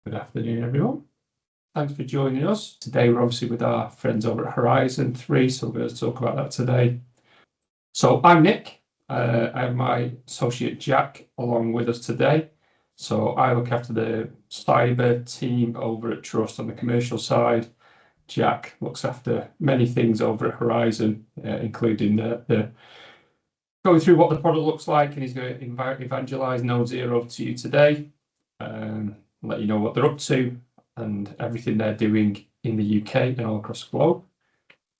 Good afternoon, everyone. Thanks for joining us. Today, we're obviously with our friends over at Horizon 3, so we're going to talk about that today. So I'm Nick. I have my associate Jack along with us today. So I look after the cyber team over at Trust on the commercial side. Jack looks after many things over at Horizon, including the going through what the product looks like, and he's going to evangelize Node Zero to you today. Let you know what they're up to and everything they're doing in the UK and all across the globe.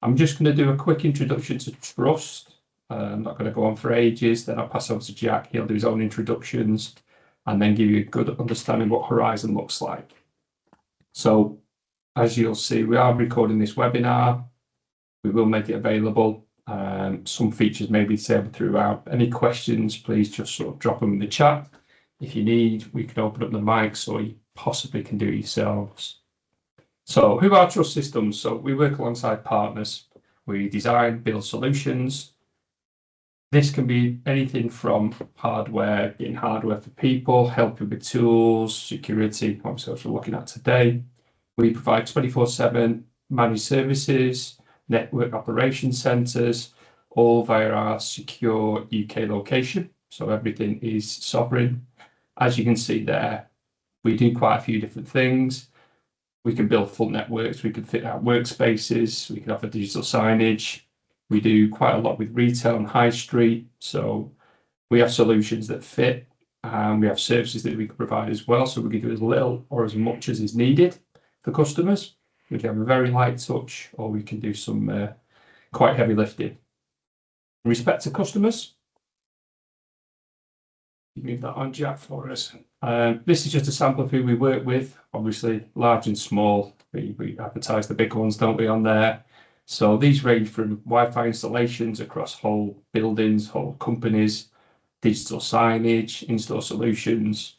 I'm just going to do a quick introduction to Trust. I'm not going to go on for ages. Then I'll pass over to Jack. He'll do his own introductions and then give you a good understanding what Horizon looks like. So as you'll see, we are recording this webinar. We will make it available. Some features may be disabled throughout. Any questions, please just sort of drop them in the chat. If you need, we can open up the mics, or you possibly can do it yourselves. So who are Trust Systems? So we work alongside partners. We design, build solutions. This can be anything from hardware, getting hardware for people, helping with tools, security, obviously what we're looking at today. We provide 24/7 managed services, network operation centers, all via our secure UK location. So everything is sovereign. As you can see there, we do quite a few different things. We can build full networks, we can fit out workspaces, we can offer digital signage. We do quite a lot with retail and high street. So we have solutions that fit, and we have services that we can provide as well. So we can do as little or as much as is needed for customers. We can have a very light touch, or we can do some quite heavy lifting. In respect to customers, you move that on, Jack, for us. This is just a sample of who we work with, obviously large and small. We advertise the big ones, don't we, on there? So these range from Wi-Fi installations across whole buildings, whole companies, digital signage, in-store solutions.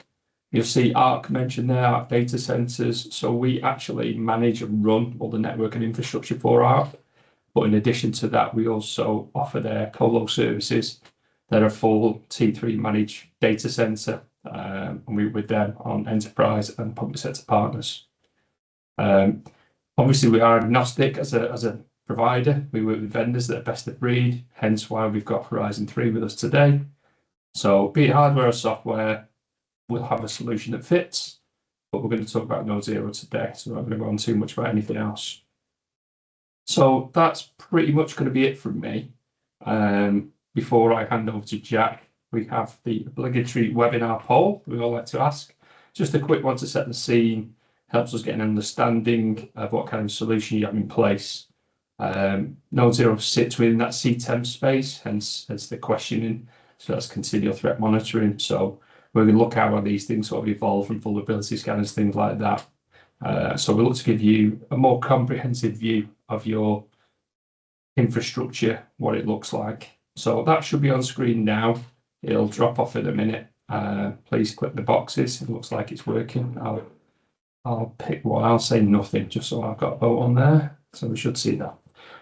You'll see ARC mentioned there, ARC data centers. So we actually manage and run all the network and infrastructure for ARC. But in addition to that, we also offer their colo services. They're a full T3 managed data center, and we're with them on enterprise and public sector partners. Obviously, we are agnostic as a provider. We work with vendors that are best of breed, hence why we've got Horizon 3 with us today. So be it hardware or software, we'll have a solution that fits, but we're going to talk about Node Zero today, so we're not going to go on too much about anything else. So that's pretty much going to be it from me. Before I hand over to Jack, we have the obligatory webinar poll we all like to ask. Just a quick one to set the scene, helps us get an understanding of what kind of solution you have in place. Node Zero sits within that C10 space, hence the questioning. So that's continual threat monitoring. So we're going to look at how these things sort of evolve from vulnerability scanners, things like that. So we'll look to give you a more comprehensive view of your infrastructure, what it looks like. So that should be on screen now. It'll drop off in a minute. Please click the boxes. It looks like it's working. I'll pick one. I'll say nothing, just so I've got a vote on there. So we should see that.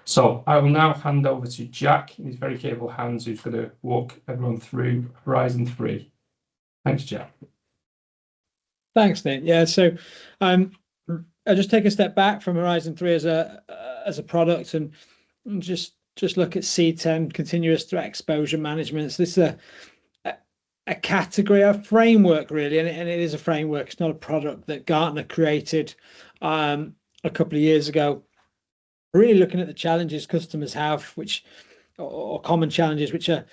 So I will now hand over to Jack in his very capable hands, who's going to walk everyone through Horizon 3. Thanks, Jack. Thanks, Nick. Yeah, so I'll just take a step back from Horizon 3 as a product and just look at C10, continuous threat exposure management. So this is a category, a framework really, and it is a framework. It's not a product that Gartner created a couple of years ago. Really looking at the challenges customers have, or common challenges, which are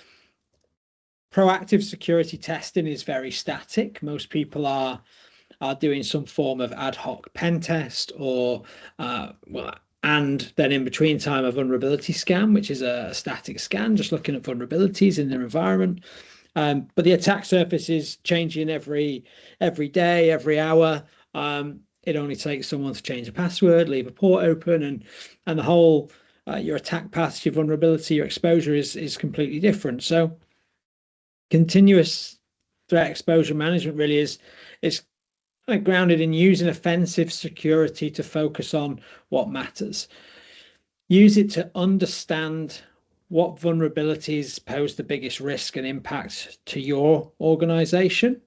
proactive security testing is very static. Most people are doing some form of ad hoc pen test, or and then in between time a vulnerability scan, which is a static scan, just looking at vulnerabilities in their environment. But the attack surface is changing every day, every hour. It only takes someone to change a password, leave a port open, and the whole your attack path, your vulnerability, your exposure is completely different. So continuous threat exposure management really is grounded in using offensive security to focus on what matters. Use it to understand what vulnerabilities pose the biggest risk and impact to your organization,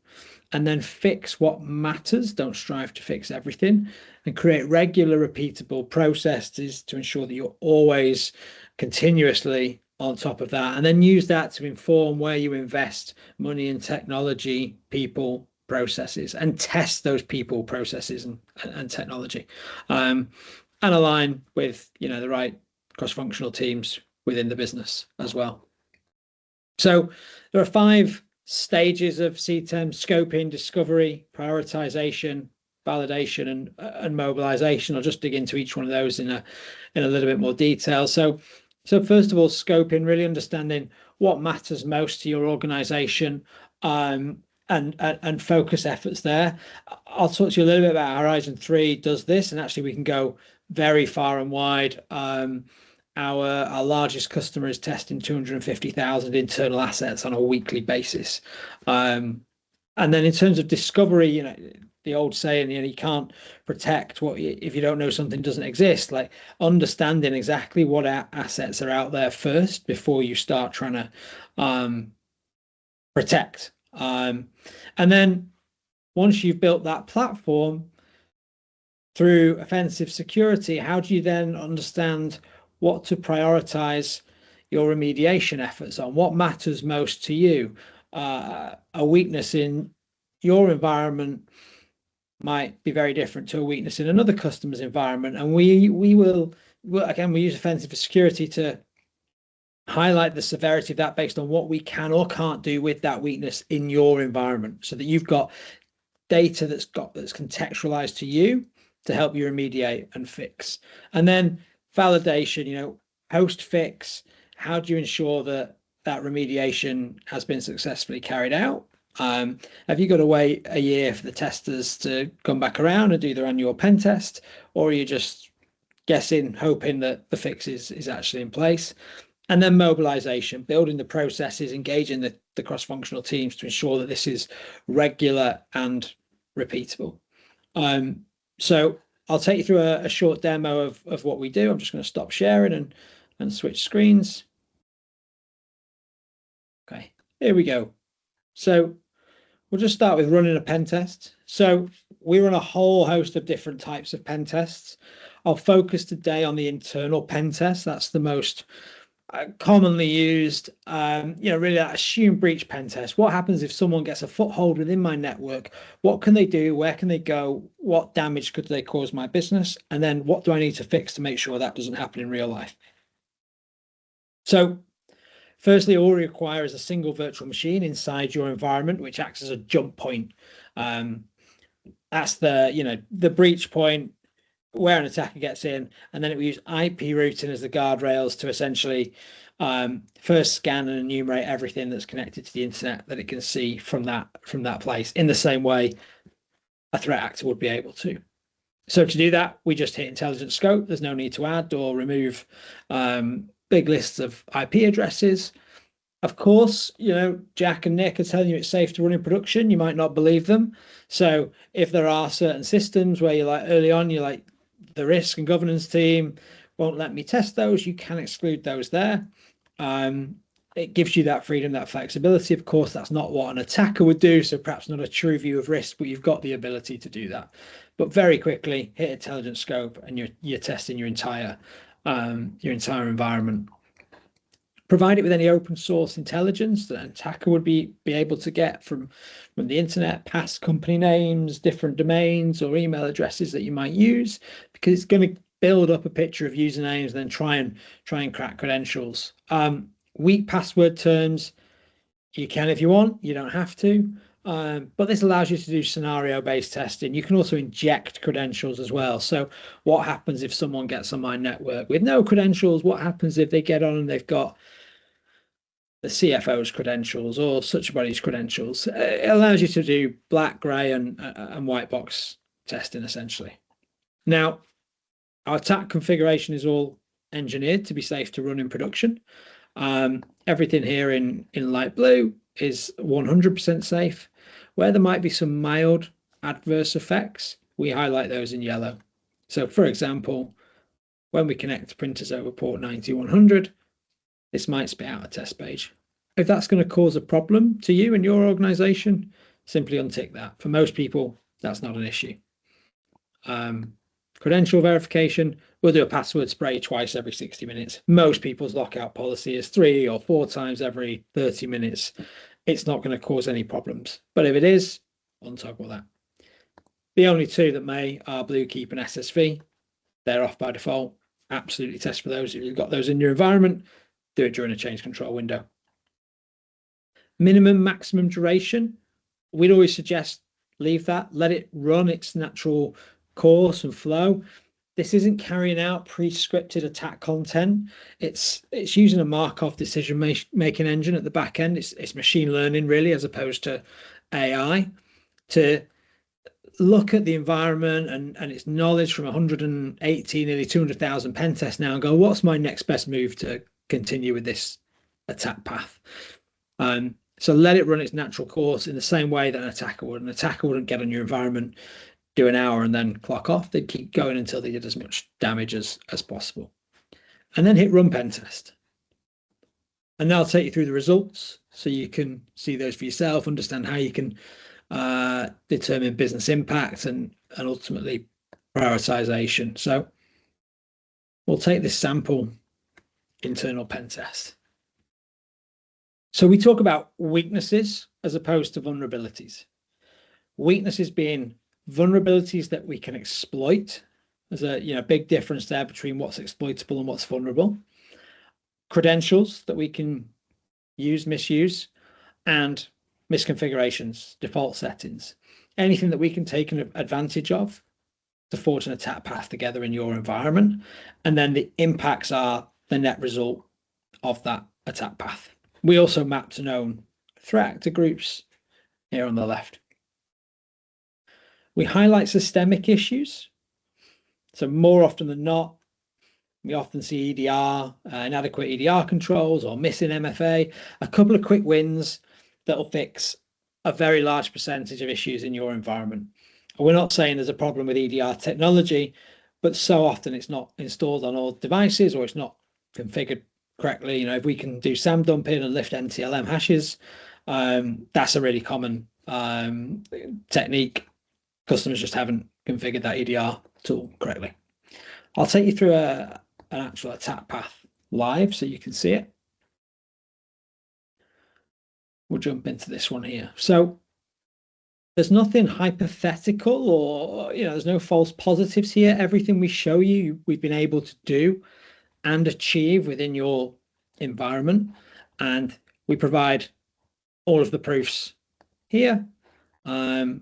and then fix what matters. Don't strive to fix everything, and create regular, repeatable processes to ensure that you're always continuously on top of that, and then use that to inform where you invest money in technology, people, processes, and test those people, processes, and technology, and align with the right cross-functional teams within the business as well. So there are 5 stages of C10: scoping, discovery, prioritization, validation, and mobilization. I'll just dig into each one of those in a little bit more detail. So first of all, scoping, really understanding what matters most to your organization, and focus efforts there. I'll talk to you a little bit about Horizon 3 does this, and actually we can go very far and wide. Our largest customer is testing 250,000 internal assets on a weekly basis. And then in terms of discovery, the old saying, you can't protect what if you don't know something doesn't exist. Like understanding exactly what assets are out there first before you start trying to protect. And then once you've built that platform through offensive security, how do you then understand what to prioritize your remediation efforts on? What matters most to you? A weakness in your environment might be very different to a weakness in another customer's environment, and we use offensive security to highlight the severity of that based on what we can or can't do with that weakness in your environment, so that you've got data that's contextualized to you to help you remediate and fix. And then validation, post fix, how do you ensure that remediation has been successfully carried out? Have you got to wait a year for the testers to come back around and do their annual pen test, or are you just guessing, hoping that the fix is actually in place? And then mobilization, building the processes, engaging the cross-functional teams to ensure that this is regular and repeatable. So I'll take you through a short demo of what we do. I'm just going to stop sharing and switch screens. Okay, here we go. So we'll just start with running a pen test. So we run a whole host of different types of pen tests. I'll focus today on the internal pen test. That's the most commonly used, really that assumed breach pen test. What happens if someone gets a foothold within my network? What can they do? Where can they go? What damage could they cause my business? And then what do I need to fix to make sure that doesn't happen in real life? So firstly, all we require is a single virtual machine inside your environment, which acts as a jump point. That's the breach point where an attacker gets in, and then we use IP routing as the guardrails to essentially first scan and enumerate everything that's connected to the internet that it can see from that place, in the same way a threat actor would be able to. So to do that, we just hit intelligent scope. There's no need to add or remove big lists of IP addresses. Of course, Jack and Nick are telling you it's safe to run in production. You might not believe them. So if there are certain systems where early on, the risk and governance team won't let me test those, you can exclude those there. It gives you that freedom, that flexibility. Of course, that's not what an attacker would do, so perhaps not a true view of risk, but you've got the ability to do that. But very quickly, hit intelligent scope, and you're testing your entire environment. Provide it with any open source intelligence that an attacker would be able to get from the internet, past company names, different domains or email addresses that you might use, because it's going to build up a picture of usernames and then try and crack credentials. Weak password terms, you can if you want, you don't have to. But this allows you to do scenario-based testing. You can also inject credentials as well. So what happens if someone gets on my network with no credentials? What happens if they get on and they've got the CFO's credentials or such a body's credentials? It allows you to do black, gray, and white box testing, essentially. Now, our attack configuration is all engineered to be safe to run in production. Everything here in light blue is 100% safe. Where there might be some mild adverse effects, we highlight those in yellow. So, for example, when we connect printers over port 9100, this might spit out a test page. If that's going to cause a problem to you and your organization, simply untick that. For most people, that's not an issue. Credential verification, we'll do a password spray twice every 60 minutes. Most people's lockout policy is 3 or 4 times every 30 minutes. It's not going to cause any problems. But if it is, untoggle that. The only two that may are Bluekeep and SSV. They're off by default. Absolutely test for those. If you've got those in your environment, do it during a change control window. Minimum, maximum duration. We'd always suggest leave that. Let it run its natural course and flow. This isn't carrying out pre-scripted attack content. It's using a Markov decision making engine at the back end. It's machine learning really, as opposed to AI, to look at the environment and its knowledge from 180, nearly 200,000 pen tests now, and go, what's my next best move to continue with this attack path? So let it run its natural course in the same way that an attacker would. An attacker wouldn't get on your environment, do an hour and then clock off. They'd keep going until they did as much damage as possible. And then hit run pen test. And that'll take you through the results so you can see those for yourself, understand how you can determine business impact and ultimately prioritization. So we'll take this sample internal pen test. So we talk about weaknesses as opposed to vulnerabilities. Weaknesses being vulnerabilities that we can exploit. There's a big difference there between what's exploitable and what's vulnerable. Credentials that we can use, misuse, and misconfigurations, default settings, anything that we can take advantage of to forge an attack path together in your environment. And then the impacts are the net result of that attack path. We also map to known threat actor groups here on the left. We highlight systemic issues. So more often than not, we often see EDR, inadequate EDR controls or missing MFA, a couple of quick wins that'll fix a very large percentage of issues in your environment. We're not saying there's a problem with EDR technology, but so often it's not installed on all devices or it's not configured correctly. If we can do SAM dumping and lift NTLM hashes, that's a really common technique. Customers just haven't configured that EDR tool correctly. I'll take you through an actual attack path live so you can see it. We'll jump into this one here. So there's nothing hypothetical or, there's no false positives here. Everything we show you, we've been able to do and achieve within your environment. And we provide all of the proofs here. And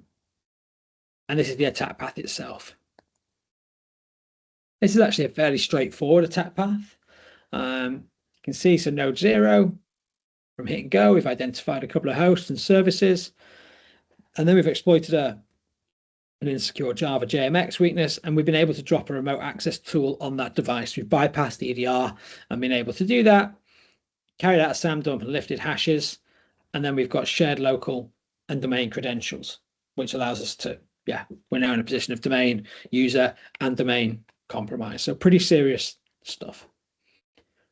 this is the attack path itself. This is actually a fairly straightforward attack path. You can see, so node 0, from hit and go, we've identified a couple of hosts and services. And then we've exploited an insecure Java JMX weakness, and we've been able to drop a remote access tool on that device. We've bypassed the EDR and been able to do that, carried out a SAM dump and lifted hashes. And then we've got shared local and domain credentials, which allows us to, we're now in a position of domain, user, and domain compromise. So pretty serious stuff.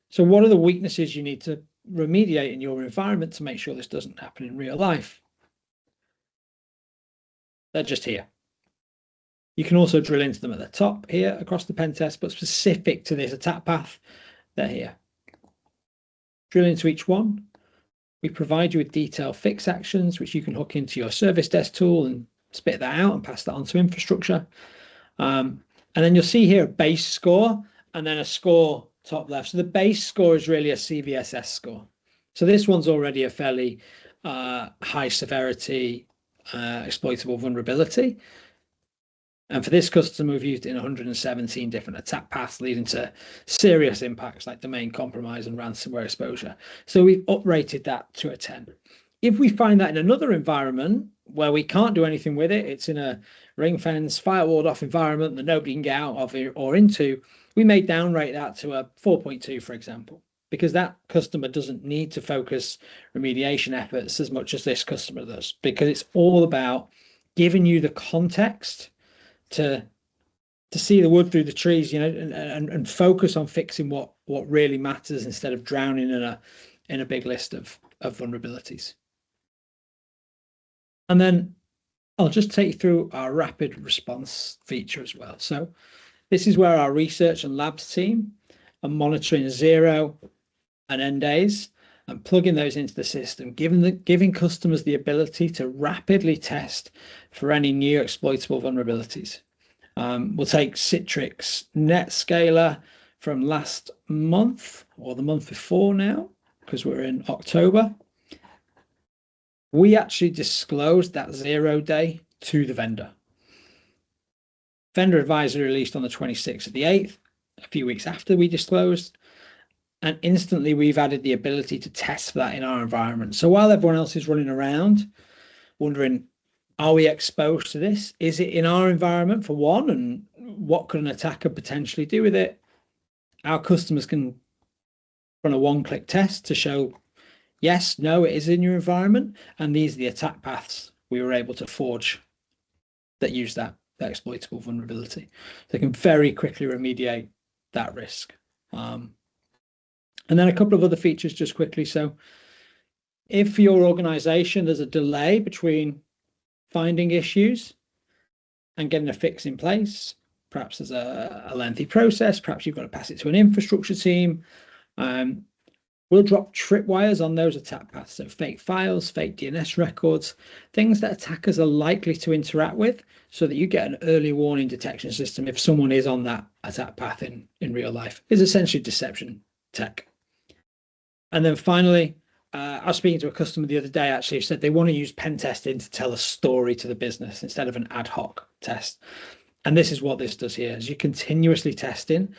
So what are the weaknesses you need to remediate in your environment to make sure this doesn't happen in real life? They're just here. You can also drill into them at the top here across the pen test, but specific to this attack path, they're here. Drill into each one. We provide you with detailed fix actions, which you can hook into your service desk tool and spit that out and pass that onto infrastructure. And then you'll see here a base score and then a score top left. So the base score is really a CVSS score. So this one's already a fairly high severity exploitable vulnerability. And for this customer, we've used it in 117 different attack paths, leading to serious impacts like domain compromise and ransomware exposure. So we've uprated that to a 10. If we find that in another environment where we can't do anything with it, it's in a ring fence, firewalled off environment that nobody can get out of or into, we may downrate that to a 4.2, for example, because that customer doesn't need to focus remediation efforts as much as this customer does, because it's all about giving you the context to see the wood through the trees, and focus on fixing what really matters instead of drowning in a big list of vulnerabilities. And then I'll just take you through our rapid response feature as well. So this is where our research and labs team are monitoring 0 and N days and plugging those into the system, giving customers the ability to rapidly test for any new exploitable vulnerabilities. We'll take Citrix NetScaler from last month or the month before now, because we're in October. We actually disclosed that 0 day to the vendor. Vendor advisory released on the 26th of the 8th, a few weeks after we disclosed, and instantly we've added the ability to test for that in our environment. So while everyone else is running around wondering, are we exposed to this? Is it in our environment for one? And what could an attacker potentially do with it? Our customers can run a one-click test to show, yes, no, it is in your environment. And these are the attack paths we were able to forge that use that exploitable vulnerability. They can very quickly remediate that risk. And then a couple of other features just quickly. So if for your organization, there's a delay between finding issues and getting a fix in place, perhaps there's a lengthy process, perhaps you've got to pass it to an infrastructure team, we'll drop tripwires on those attack paths. So fake files, fake DNS records, things that attackers are likely to interact with so that you get an early warning detection system if someone is on that attack path in real life. It's essentially deception tech. And then finally, I was speaking to a customer the other day actually who said they want to use pen testing to tell a story to the business instead of an ad hoc test. And this is what this does here, is you're continuously testing,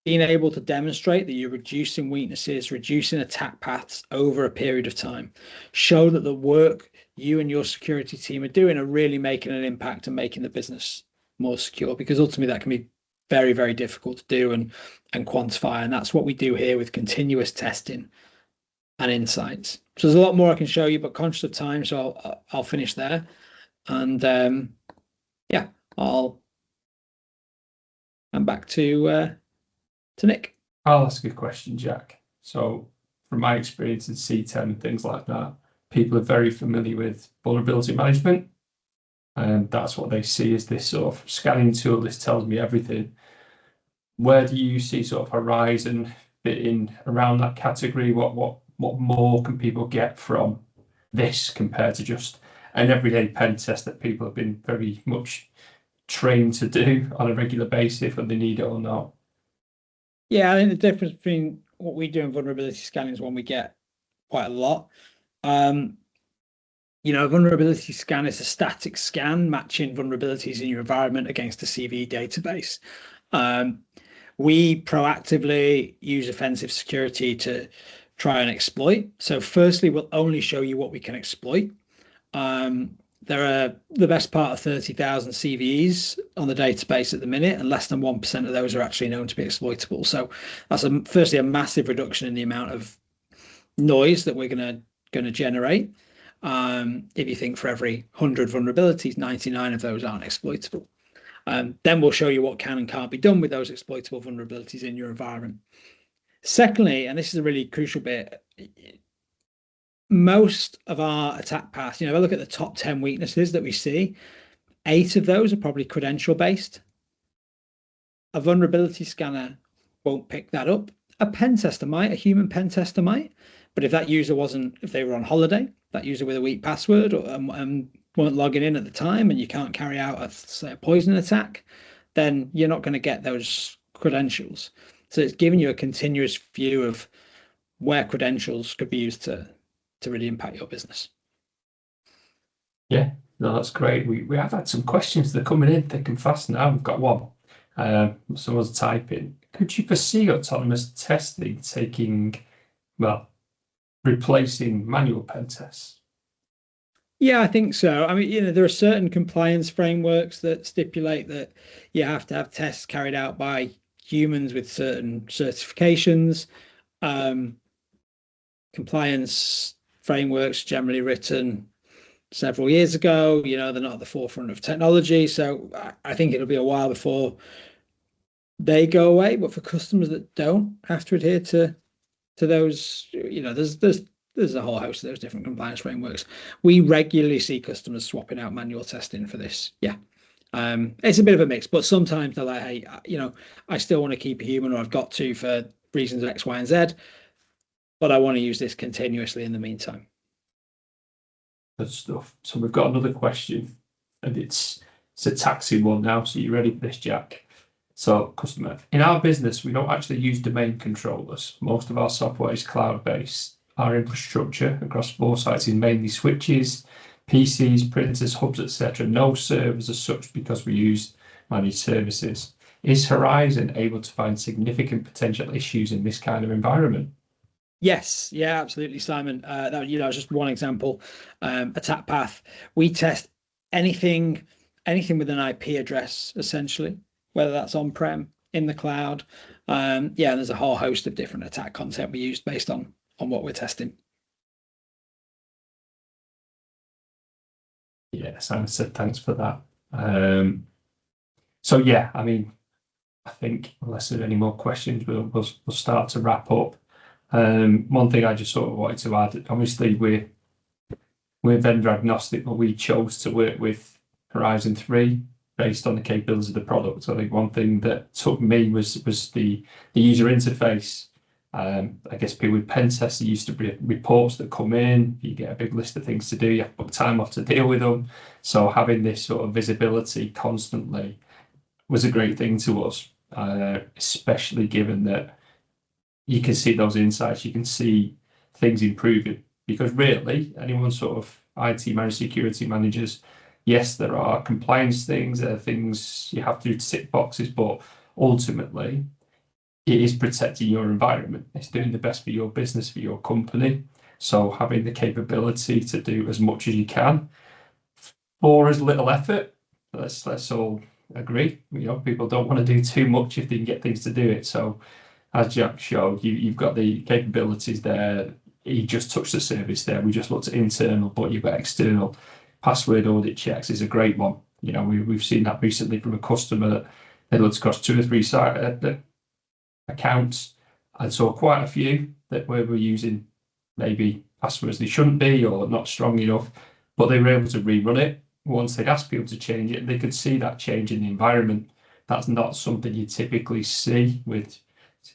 being able to demonstrate that you're reducing weaknesses, reducing attack paths over a period of time, show that the work you and your security team are doing are really making an impact and making the business more secure, because ultimately that can be very, very difficult to do and quantify. And that's what we do here with continuous testing and insights. So there's a lot more I can show you, but conscious of time, so I'll finish there. And yeah, I'm back to Nick. I'll ask a question, Jack. So from my experience in C10 and things like that, people are very familiar with vulnerability management. And that's what they see as this sort of scanning tool. This tells me everything. Where do you see sort of Horizon fit in around that category? What more can people get from this compared to just an everyday pen test that people have been very much trained to do on a regular basis, whether they need it or not? Yeah, I think the difference between what we do in vulnerability scanning is one we get quite a lot. A vulnerability scan is a static scan matching vulnerabilities in your environment against a CVE database. We proactively use offensive security to try and exploit. So firstly, we'll only show you what we can exploit. There are the best part of 30,000 CVEs on the database at the minute, and less than 1% of those are actually known to be exploitable. So that's firstly a massive reduction in the amount of noise that we're going to generate. If you think for every 100 vulnerabilities, 99 of those aren't exploitable. Then we'll show you what can and can't be done with those exploitable vulnerabilities in your environment. Secondly, and this is a really crucial bit, most of our attack paths, if I look at the top 10 weaknesses that we see, 8 of those are probably credential based. A vulnerability scanner won't pick that up. A pen tester might, a human pen tester might, but if that user if they were on holiday, that user with a weak password and weren't logging in at the time, and you can't carry out say a poison attack, then you're not going to get those credentials. So it's giving you a continuous view of where credentials could be used to really impact your business. Yeah, no, that's great. We have had some questions that are coming in thick and fast now. We've got one. Someone's typing. Could you foresee autonomous testing replacing manual pen tests? Yeah, I think so. I mean, there are certain compliance frameworks that stipulate that you have to have tests carried out by humans with certain certifications. Compliance frameworks generally written several years ago, they're not at the forefront of technology. So I think it'll be a while before they go away. But for customers that don't have to adhere to those, there's there's a whole host of those different compliance frameworks. We regularly see customers swapping out manual testing for this. Yeah. It's a bit of a mix, but sometimes they're like, hey, I still want to keep a human, or I've got to for reasons X, Y, and Z, but I want to use this continuously in the meantime. Good stuff. So we've got another question, and it's a taxi one now. So you ready for this, Jack? So, customer, in our business, we don't actually use domain controllers. Most of our software is cloud-based. Our infrastructure across 4 sites is mainly switches, PCs, printers, hubs, etc. No servers as such because we use managed services. Is Horizon able to find significant potential issues in this kind of environment? Yes, yeah, absolutely, Simon. That just one example. Attack path. We test anything with an IP address, essentially, whether that's on-prem, in the cloud. Yeah, there's a whole host of different attack content we use based on what we're testing. Yeah, Simon said thanks for that. So yeah, I mean, I think unless there's any more questions, we'll start to wrap up. One thing I just sort of wanted to add, obviously we're vendor agnostic, but we chose to work with Horizon 3 based on the capabilities of the product. So I think one thing that took me was the user interface. I guess people with pen tests are used to reports that come in. You get a big list of things to do. You have to book time off to deal with them. So having this sort of visibility constantly was a great thing to us, especially given that you can see those insights. You can see things improving, because really anyone sort of IT managed security managers, yes, there are compliance things, there are things you have to do to tick boxes, but ultimately it is protecting your environment. It's doing the best for your business, for your company. So having the capability to do as much as you can for as little effort, let's all agree. People don't want to do too much if they can get things to do it. So as Jack showed, you've got the capabilities there. He just touched the service there. We just looked at internal, but you've got external. Password audit checks is a great one. We've seen that recently from a customer that they looked across 2 or 3 site accounts and saw quite a few that were using maybe passwords they shouldn't be or not strong enough, but they were able to rerun it. Once they'd asked people to change it, they could see that change in the environment. That's not something you typically see with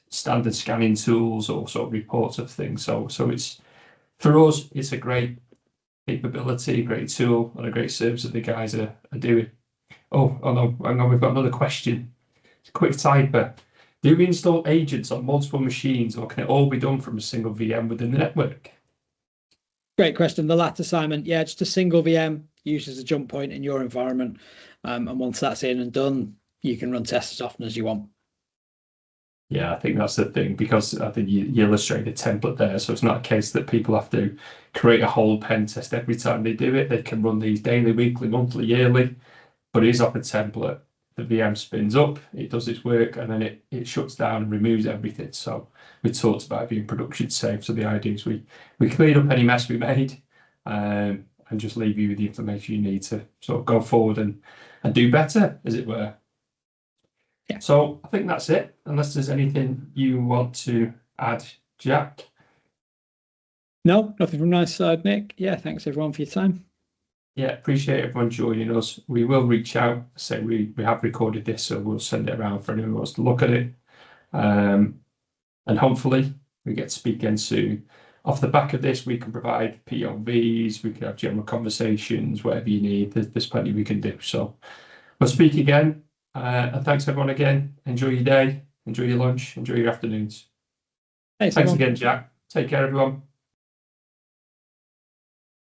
standard scanning tools or sort of reports of things. So it's, for us, it's a great capability, great tool, and a great service that the guys are doing. Oh no, hang on, we've got another question. It's a quick typer. Do we install agents on multiple machines, or can it all be done from a single VM within the network? Great question. The latter, Simon. Yeah, just a single VM used as a jump point in your environment. And once that's in and done, you can run tests as often as you want. Yeah, I think that's the thing, because I think you illustrate a template there. So it's not a case that people have to create a whole pen test every time they do it. They can run these daily, weekly, monthly, yearly, but it is off a template. The VM spins up, it does its work, and then it shuts down and removes everything. So we talked about being production safe. So the idea is we clean up any mess we made, and just leave you with the information you need to sort of go forward and do better, as it were. Yeah. So I think that's it, unless there's anything you want to add, Jack. No, nothing from my side, Nick. Yeah, thanks everyone for your time. Yeah, appreciate everyone joining us. We will reach out. Say we have recorded this, so we'll send it around for anyone who wants to look at it. And hopefully we get to speak again soon. Off the back of this, we can provide POVs, we can have general conversations, whatever you need. There's plenty we can do. So we'll speak again. And thanks everyone again. Enjoy your day, enjoy your lunch, enjoy your afternoons. Thanks Thanks everyone. again, Jack. Take care, everyone.